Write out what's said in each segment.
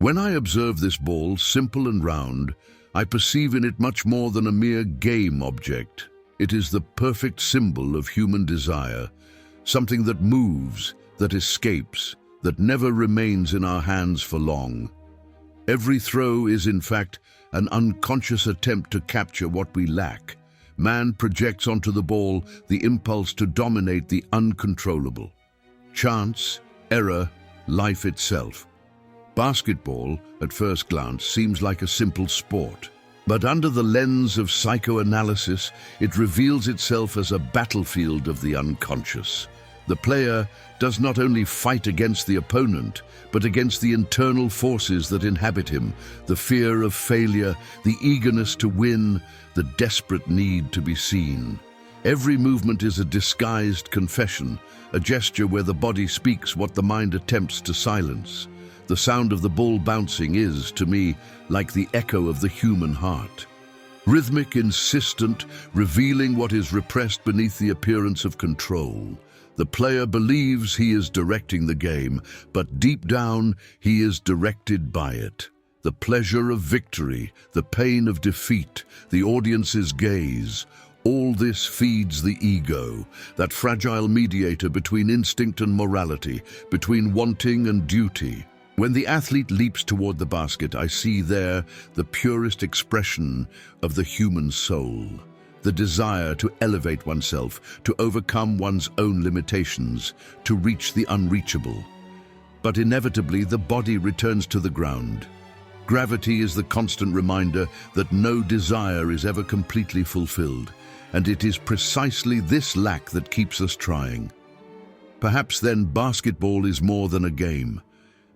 When I observe this ball, simple and round, I perceive in it much more than a mere game object. It is the perfect symbol of human desire, something that moves, that escapes, that never remains in our hands for long. Every throw is, in fact, an unconscious attempt to capture what we lack. Man projects onto the ball the impulse to dominate the uncontrollable. Chance, error, life itself. Basketball, at first glance, seems like a simple sport. But under the lens of psychoanalysis, it reveals itself as a battlefield of the unconscious. The player does not only fight against the opponent, but against the internal forces that inhabit him, the fear of failure, the eagerness to win, the desperate need to be seen. Every movement is a disguised confession, a gesture where the body speaks what the mind attempts to silence. The sound of the ball bouncing is, to me, like the echo of the human heart. Rhythmic, insistent, revealing what is repressed beneath the appearance of control. The player believes he is directing the game, but deep down he is directed by it. The pleasure of victory, the pain of defeat, the audience's gaze, all this feeds the ego, that fragile mediator between instinct and morality, between wanting and duty. When the athlete leaps toward the basket, I see there the purest expression of the human soul. The desire to elevate oneself, to overcome one's own limitations, to reach the unreachable. But inevitably, the body returns to the ground. Gravity is the constant reminder that no desire is ever completely fulfilled, and it is precisely this lack that keeps us trying. Perhaps then basketball is more than a game.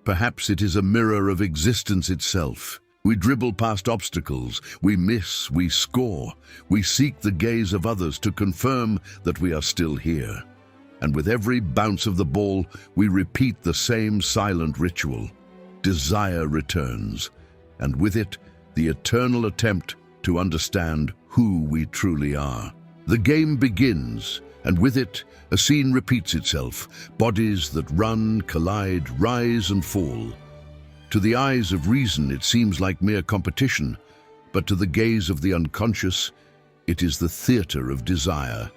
Perhaps it is a mirror of existence itself. We dribble past obstacles, we miss, we score. We seek the gaze of others to confirm that we are still here. And with every bounce of the ball, we repeat the same silent ritual. Desire returns, and with it, the eternal attempt to understand who we truly are. The game begins, and with it, a scene repeats itself. Bodies that run, collide, rise and fall. To the eyes of reason, it seems like mere competition, but to the gaze of the unconscious, it is the theater of desire.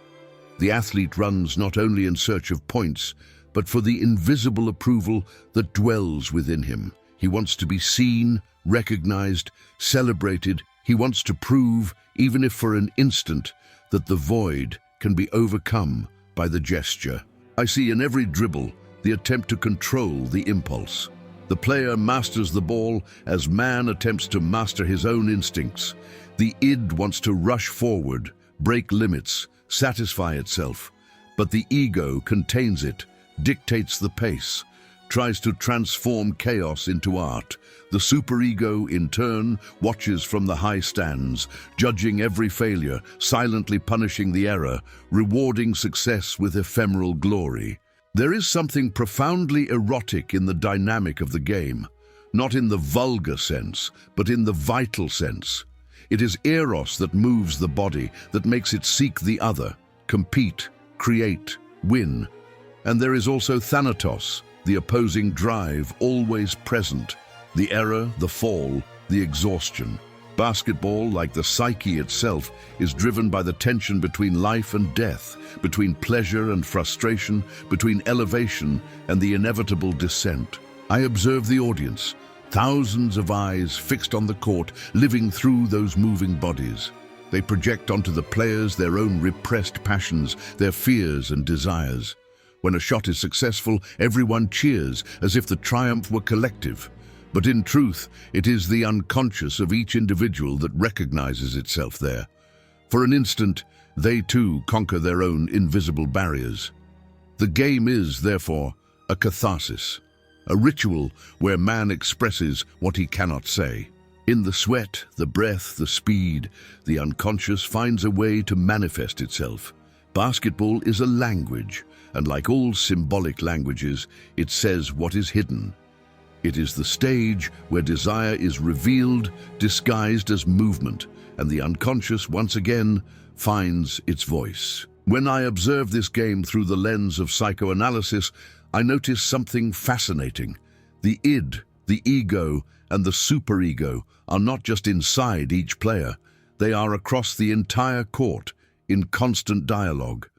The athlete runs not only in search of points, but for the invisible approval that dwells within him. He wants to be seen, recognized, celebrated. He wants to prove, even if for an instant, that the void can be overcome by the gesture. I see in every dribble the attempt to control the impulse. The player masters the ball as man attempts to master his own instincts. The id wants to rush forward, break limits, satisfy itself. But the ego contains it, dictates the pace, tries to transform chaos into art. The superego, in turn, watches from the high stands, judging every failure, silently punishing the error, rewarding success with ephemeral glory. There is something profoundly erotic in the dynamic of the game, not in the vulgar sense, but in the vital sense. It is eros that moves the body, that makes it seek the other, compete, create, win. And there is also thanatos, the opposing drive, always present, the error, the fall, the exhaustion. Basketball, like the psyche itself, is driven by the tension between life and death, between pleasure and frustration, between elevation and the inevitable descent. I observe the audience, thousands of eyes fixed on the court, living through those moving bodies. They project onto the players their own repressed passions, their fears and desires. When a shot is successful, everyone cheers as if the triumph were collective. But in truth, it is the unconscious of each individual that recognizes itself there. For an instant, they too conquer their own invisible barriers. The game is, therefore, a catharsis, a ritual where man expresses what he cannot say. In the sweat, the breath, the speed, the unconscious finds a way to manifest itself. Basketball is a language, and like all symbolic languages, it says what is hidden. It is the stage where desire is revealed, disguised as movement, and the unconscious once again finds its voice. When I observe this game through the lens of psychoanalysis, I notice something fascinating. The id, The ego and the superego are not just inside each player, they are across the entire court, in constant dialogue.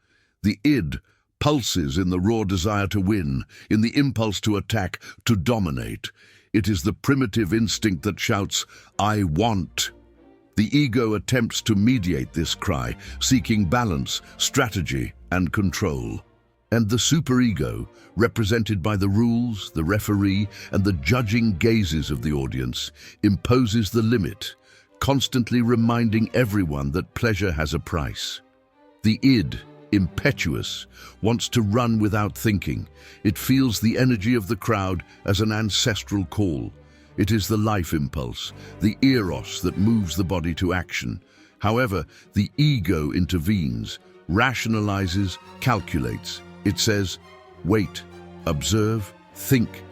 The id pulses in the raw desire to win, in the impulse to attack, to dominate. It is the primitive instinct that shouts, "I want." The ego attempts to mediate this cry, seeking balance, strategy, and control. And the superego, represented by the rules, the referee, and the judging gazes of the audience, imposes the limit, constantly reminding everyone that pleasure has a price. The id, impetuous, wants to run without thinking. It feels the energy of the crowd as an ancestral call. It is the life impulse, the eros that moves the body to action. However, the ego intervenes, rationalizes, calculates. It says, wait, observe, think.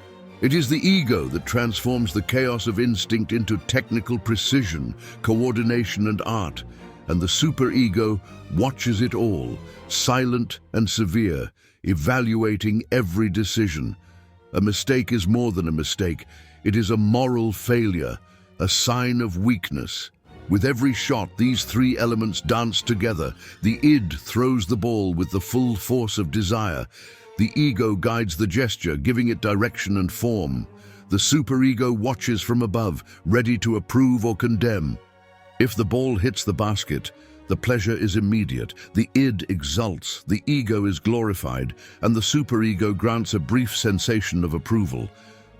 It is the ego that transforms the chaos of instinct into technical precision, coordination, and art. And the superego watches it all, silent and severe, evaluating every decision. A mistake is more than a mistake. It is a moral failure, a sign of weakness. With every shot, these three elements dance together. The id throws the ball with the full force of desire. The ego guides the gesture, giving it direction and form. The superego watches from above, ready to approve or condemn. If the ball hits the basket, the pleasure is immediate. The id exults, the ego is glorified, and the superego grants a brief sensation of approval.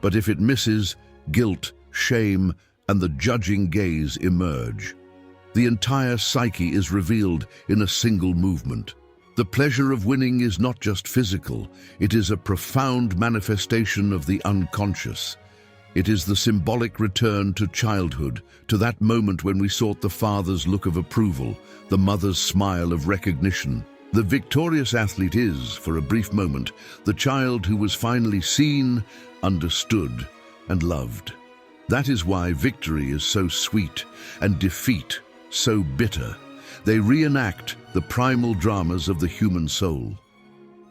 But if it misses, guilt, shame, and the judging gaze emerge. The entire psyche is revealed in a single movement. The pleasure of winning is not just physical, it is a profound manifestation of the unconscious. It is the symbolic return to childhood, to that moment when we sought the father's look of approval, the mother's smile of recognition. The victorious athlete is, for a brief moment, the child who was finally seen, understood, and loved. That is why victory is so sweet and defeat so bitter. They reenact the primal dramas of the human soul.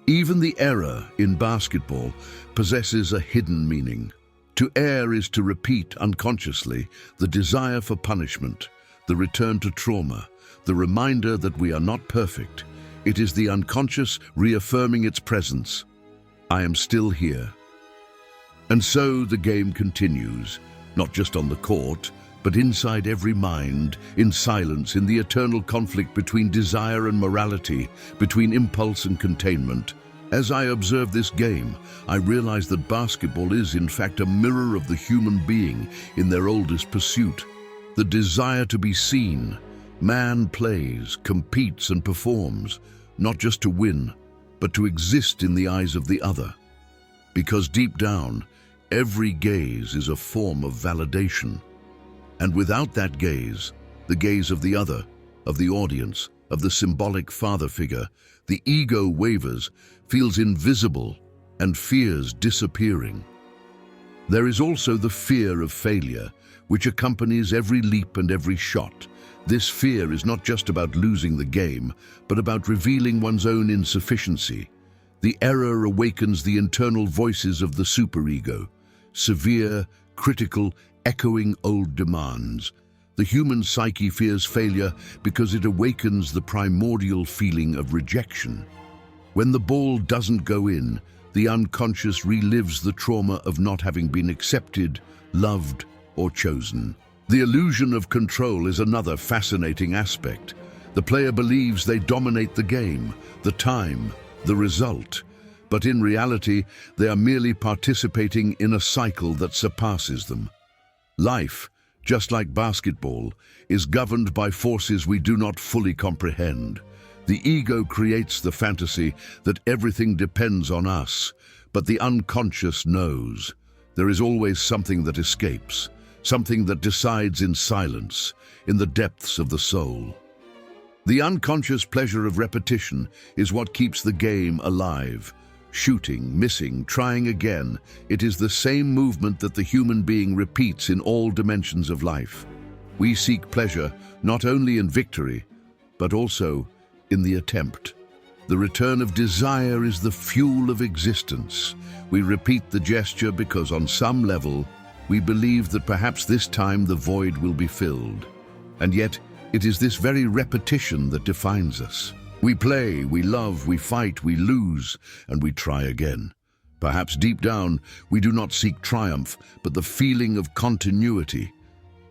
Even the error in basketball possesses a hidden meaning. To err is to repeat unconsciously the desire for punishment, the return to trauma, the reminder that we are not perfect. It is the unconscious reaffirming its presence. I am still here. And so the game continues, not just on the court, but inside every mind, in silence, in the eternal conflict between desire and morality, between impulse and containment. As I observe this game, I realize that basketball is, in fact, a mirror of the human being in their oldest pursuit. The desire to be seen. Man plays, competes, and performs, not just to win, but to exist in the eyes of the other. Because deep down, every gaze is a form of validation. And without that gaze, the gaze of the other, of the audience, of the symbolic father figure, the ego wavers, feels invisible, and fears disappearing. There is also the fear of failure, which accompanies every leap and every shot. This fear is not just about losing the game, but about revealing one's own insufficiency. The error awakens the internal voices of the superego, severe, critical, echoing old demands. The human psyche fears failure because it awakens the primordial feeling of rejection. When the ball doesn't go in, the unconscious relives the trauma of not having been accepted, loved, or chosen. The illusion of control is another fascinating aspect. The player believes they dominate the game, the time, the result. But in reality, they are merely participating in a cycle that surpasses them. Life, just like basketball, is governed by forces we do not fully comprehend. The ego creates the fantasy that everything depends on us, but the unconscious knows. There is always something that escapes, something that decides in silence, in the depths of the soul. The unconscious pleasure of repetition is what keeps the game alive. Shooting, missing, trying again, it is the same movement that the human being repeats in all dimensions of life. We seek pleasure not only in victory, but also in the attempt. The return of desire is the fuel of existence. We repeat the gesture because on some level, we believe that perhaps this time the void will be filled. And yet, it is this very repetition that defines us. We play, we love, we fight, we lose, and we try again. Perhaps deep down, we do not seek triumph, but the feeling of continuity.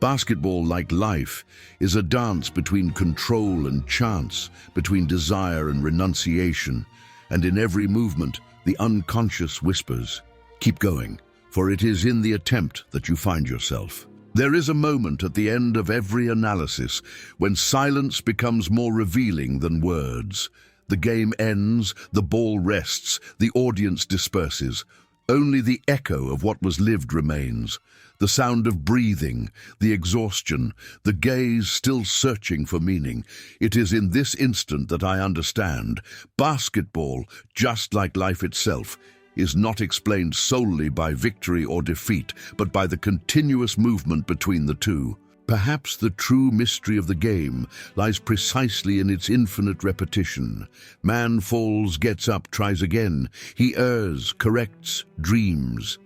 Basketball, like life, is a dance between control and chance, between desire and renunciation, and in every movement, the unconscious whispers, "Keep going, for it is in the attempt that you find yourself." There is a moment at the end of every analysis when silence becomes more revealing than words. The game ends, the ball rests, the audience disperses. Only the echo of what was lived remains. The sound of breathing, the exhaustion, the gaze still searching for meaning. It is in this instant that I understand. Basketball, just like life itself, is not explained solely by victory or defeat, but by the continuous movement between the two. Perhaps the true mystery of the game lies precisely in its infinite repetition. Man falls, gets up, tries again. He errs, corrects, dreams.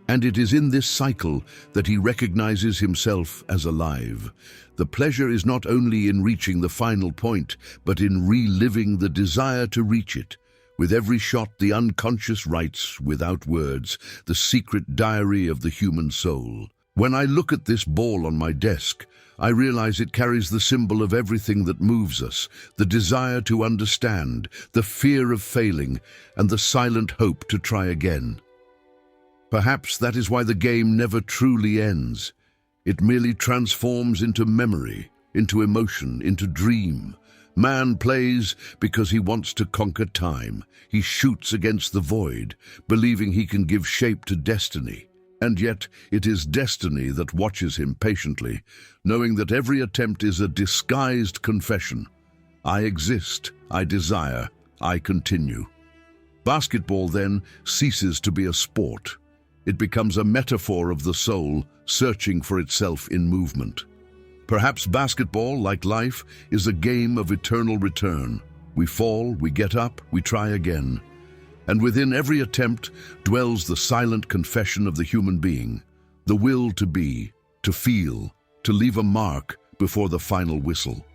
And it is in this cycle that he recognizes himself as alive. The pleasure is not only in reaching the final point, but in reliving the desire to reach it. With every shot, the unconscious writes, without words, the secret diary of the human soul. When I look at this ball on my desk, I realize it carries the symbol of everything that moves us, the desire to understand, the fear of failing, and the silent hope to try again. Perhaps that is why the game never truly ends. It merely transforms into memory, into emotion, into dream. Man plays because he wants to conquer time. He shoots against the void, believing he can give shape to destiny. And yet, it is destiny that watches him patiently, knowing that every attempt is a disguised confession. I exist, I desire, I continue. Basketball, then, ceases to be a sport. It becomes a metaphor of the soul, searching for itself in movement. Perhaps basketball, like life, is a game of eternal return. We fall, we get up, we try again. And within every attempt dwells the silent confession of the human being, the will to be, to feel, to leave a mark before the final whistle.